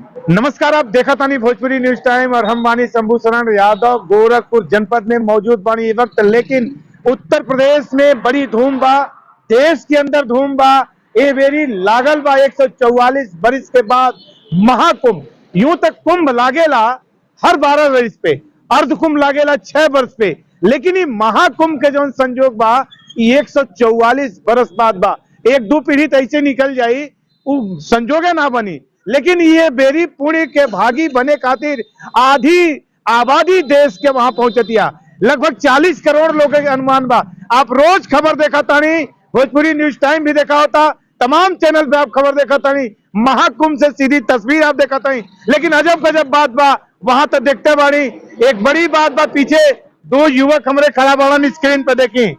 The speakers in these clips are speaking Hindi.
नमस्कार, आप देखा तानी भोजपुरी न्यूज टाइम और हम बानी शंभू शरण यादव गोरखपुर जनपद में मौजूद बानी ये वक्त। लेकिन उत्तर प्रदेश में बड़ी धूम बा, देश के अंदर धूम बा। ये बेरी लागल बा 144 बरिस के बाद महाकुंभ। यूं तक कुंभ लागेला हर 12 बरिस पे, अर्ध कुंभ लागेला 6 वर्ष पे, लेकिन ये महाकुंभ के जो संजोग बा 144 बरस बाद बा। एक दो पीढ़ी तो ऐसे निकल जाई वो संजोगे ना बनी, लेकिन ये बेरी पुणे के भागी बने खातिर आधी आबादी देश के वहां पहुंचतिया। लगभग 40 करोड़ लोगों के अनुमान बा। आप रोज खबर देखा तानी, भोजपुरी न्यूज टाइम भी देखा होता, तमाम चैनल पे आप खबर देखा तानी, महाकुंभ से सीधी तस्वीर आप देखा तानी। लेकिन अजब गजब बात बा, वहां तो देखते बानी एक बड़ी बात बा, पीछे दो युवक हमारे खड़ा बाड़न स्क्रीन पे देखी,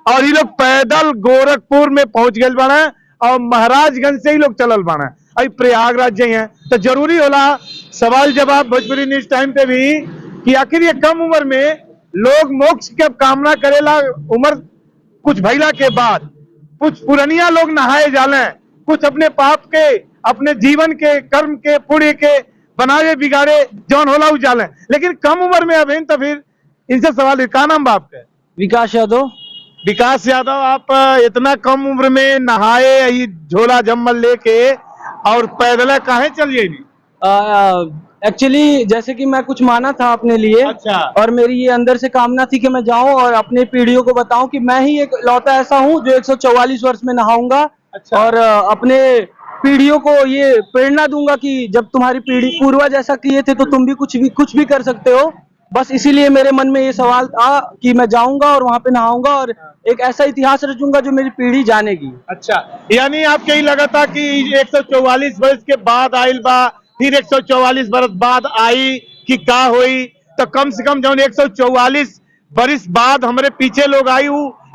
और ये लोग पैदल गोरखपुर में पहुंच गए बाड़ा और महाराजगंज से ही लोग चलल बाड़ा अभी प्रयागराज जाए हैं। तो जरूरी होला सवाल जवाब भोजपुरी न्यूज टाइम पे भी कि आखिर ये कम उम्र में लोग मोक्ष के कामना करेला। उम्र कुछ भइला के बाद कुछ पुरनिया लोग नहाए जाले, कुछ अपने पाप के, अपने जीवन के, कर्म के, पुण्य के बनावे बिगाड़े जौन होला उ जाले। लेकिन कम उम्र में अभी तो फिर इनसे सवाल, का नाम बाप का? विकास यादव। विकास यादव, आप इतना कम उम्र में नहाए झोला जम्मल लेके और पैदल काहे चल जाएगी? एक्चुअली जैसे कि मैं कुछ माना था अपने लिए। अच्छा। और मेरी ये अंदर से कामना थी कि मैं जाऊं और अपने पीढ़ियों को बताऊं कि मैं ही एक लौता ऐसा हूं जो 144 वर्ष में नहाऊंगा। अच्छा। और अपने पीढ़ियों को ये प्रेरणा दूंगा कि जब तुम्हारी पीढ़ी पूर्वज ऐसा किए थे तो तुम भी कुछ भी कर सकते हो। बस इसीलिए मेरे मन में ये सवाल था कि मैं जाऊंगा और वहां पे नहाऊंगा और एक ऐसा इतिहास रचूंगा जो मेरी पीढ़ी जानेगी। अच्छा, यानी आपके ही लगा था कि 144 वर्ष के बाद आयल बा, फिर 144 वर्ष बाद आई कि का हुई, तो कम से कम जो 144 वर्ष बाद हमारे पीछे लोग आई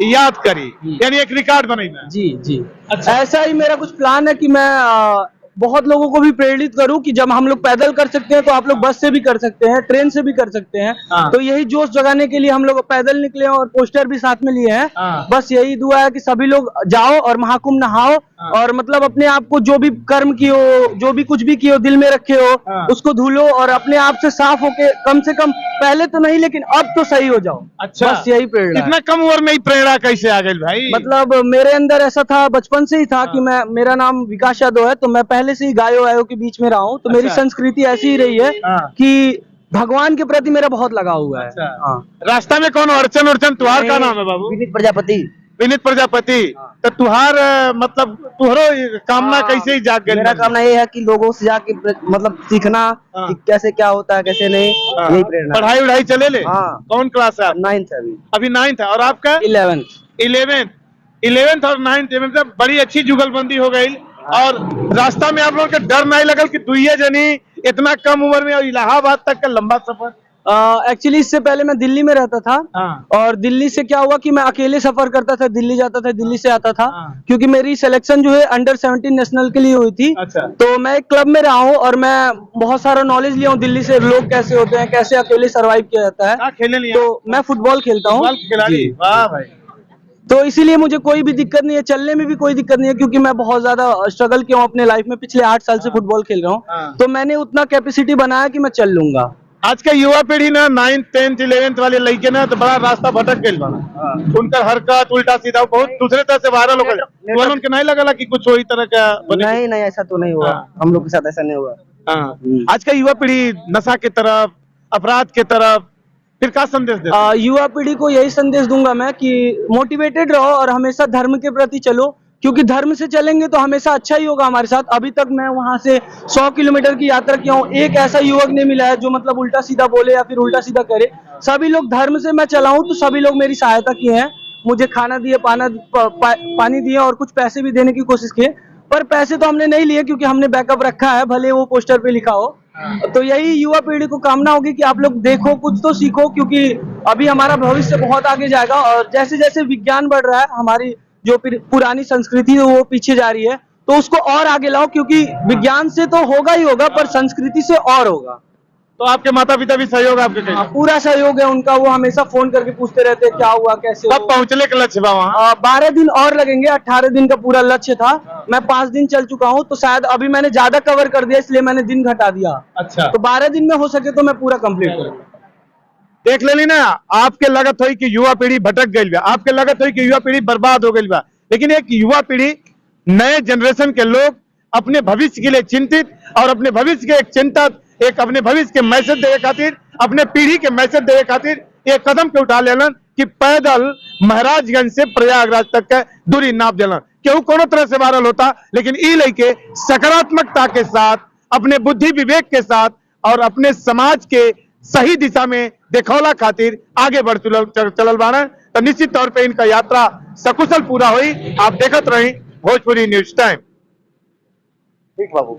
याद करी, यानी एक रिकॉर्ड बनेगा। जी जी। अच्छा। ऐसा ही मेरा कुछ प्लान है कि मैं बहुत लोगों को भी प्रेरित करूं कि जब हम लोग पैदल कर सकते हैं तो आप लोग बस से भी कर सकते हैं, ट्रेन से भी कर सकते हैं। हाँ। तो यही जोश जगाने के लिए हम लोग पैदल निकले और पोस्टर भी साथ में लिए हैं। हाँ। बस यही दुआ है कि सभी लोग जाओ और महाकुंभ नहाओ। हाँ। और मतलब अपने आप को जो भी कर्म किए हो, जो भी कुछ भी किए हो, दिल में रखे हो, हाँ। उसको धुलो और अपने आप से साफ होके कम से कम पहले तो नहीं लेकिन अब तो सही हो जाओ। अच्छा। बस यही प्रेरणा है। इतना कम उम्र में ही प्रेरणा कैसे आ गई भाई? मतलब मेरे अंदर ऐसा था, बचपन से ही था कि मेरा नाम विकास यादव है, तो मैं पहले से ही गायों के बीच में रहा हूँ। तो मेरी अच्छा। संस्कृति ऐसी ही रही है कि भगवान के प्रति मेरा बहुत लगाव हुआ है। अच्छा। हाँ। रास्ता में कौन अड़चन उड़चन, तुहार का नाम है बाबू? विनीत प्रजापति। विनीत प्रजापति। तो तुहार मतलब तुहरो कामना कैसे ही जाग गई? मेरा कामना ये है कि लोगों से जाके मतलब सीखना कि कैसे क्या होता है, कैसे नहीं। यही प्रेरणा। पढ़ाई उढ़ाई चले ले? हाँ। कौन क्लास है? 9th है अभी 9th है। और आपका? 11th और 9th में मतलब बड़ी अच्छी जुगलबंदी हो गई। और रास्ता में आप लोगों के डर नहीं लगल कि दुइये जनी इतना कम उम्र में और इलाहाबाद तक का लंबा सफर? एक्चुअली इससे पहले मैं दिल्ली में रहता था। हाँ। और दिल्ली से क्या हुआ कि मैं अकेले सफर करता था, दिल्ली जाता था, दिल्ली से आता था। हाँ। क्योंकि मेरी सिलेक्शन जो है अंडर 17 नेशनल के लिए हुई थी। अच्छा। तो मैं एक क्लब में रहा हूँ और मैं बहुत सारा नॉलेज लिया हूँ दिल्ली से, लोग कैसे होते हैं, कैसे अकेले सर्वाइव किया जाता है। खेलने लिया? तो मैं फुटबॉल खेलता हूँ। खिलाड़ी, वाह भाई। तो इसीलिए मुझे कोई भी दिक्कत नहीं है, चलने में भी कोई दिक्कत नहीं है, क्योंकि मैं बहुत ज्यादा स्ट्रगल किया हूँ अपने लाइफ में। पिछले 8 साल से फुटबॉल खेल रहा हूँ। तो मैंने उतना कैपेसिटी बनाया कि मैं चल लूंगा। आज का युवा पीढ़ी ना 9th 10th 11th वाले लड़के ना तो बड़ा रास्ता भटक गए बना। उनका हरकत उल्टा सीधा बहुत दूसरे तरह से वायरल हो गया। उनके नहीं लगा कि कुछ वही तरह का नहीं नहीं, ऐसा तो नहीं हुआ। हम लोग के साथ ऐसा नहीं हुआ। आज का युवा पीढ़ी नशा की तरफ, अपराध की तरफ, फिर क्या संदेश देते? युवा पीढ़ी को यही संदेश दूंगा मैं कि मोटिवेटेड रहो और हमेशा धर्म के प्रति चलो, क्योंकि धर्म से चलेंगे तो हमेशा अच्छा ही होगा हमारे साथ। अभी तक मैं वहां से 100 किलोमीटर की यात्रा किया हूँ, एक ऐसा युवक नहीं मिला है जो मतलब उल्टा सीधा बोले या फिर उल्टा सीधा करे। सभी लोग धर्म से मैं चला हूँ, तो सभी लोग मेरी सहायता किए हैं, मुझे खाना दिए, पानी दिए और कुछ पैसे भी देने की कोशिश किए। पर पैसे तो हमने नहीं लिए क्योंकि हमने बैकअप रखा है, भले वो पोस्टर पे लिखा हो। तो यही युवा पीढ़ी को कामना होगी कि आप लोग देखो, कुछ तो सीखो, क्योंकि अभी हमारा भविष्य बहुत आगे जाएगा। और जैसे जैसे विज्ञान बढ़ रहा है, हमारी जो पुरानी संस्कृति है वो पीछे जा रही है, तो उसको और आगे लाओ, क्योंकि विज्ञान से तो होगा ही होगा पर संस्कृति से और होगा। तो आपके माता पिता भी सहयोग आपके कहीं? पूरा सहयोग है उनका, वो हमेशा फोन करके पूछते रहते हैं क्या हुआ कैसे कब पहुंचने का लक्ष्य बा वहाँ? 12 दिन और लगेंगे, 18 दिन का पूरा लक्ष्य था। मैं 5 दिन चल चुका हूँ, तो शायद अभी मैंने ज्यादा कवर कर दिया, इसलिए मैंने दिन घटा दिया। अच्छा, तो 12 दिन में हो सके तो मैं पूरा कंप्लीट करूँ। देख लेनी ना, आपके लगत हुई कि युवा पीढ़ी भटक गई बा, आपके लगत हुई कि युवा पीढ़ी बर्बाद हो गई बा, लेकिन एक युवा पीढ़ी, नए जनरेशन के लोग अपने भविष्य के लिए चिंतित और अपने भविष्य के एक चिंतक, एक अपने भविष्य के मैसेज देवे खातिर, अपने पीढ़ी के मैसेज देवे खातिर एक कदम के उठा लेलन कि पैदल महाराजगंज से प्रयागराज तक के दूरी नाप देलन। केहू कोनो तरह से वायरल होता, लेकिन ई लइके सकारात्मकता के साथ, अपने बुद्धि विवेक के साथ और अपने समाज के सही दिशा में देखौला खातिर आगे बढ़ चलल बाना। तो निश्चित तौर पे इनका यात्रा सकुशल पूरा हुई। आप देखत रही भोजपुरी न्यूज टाइम। ठीक बाबू।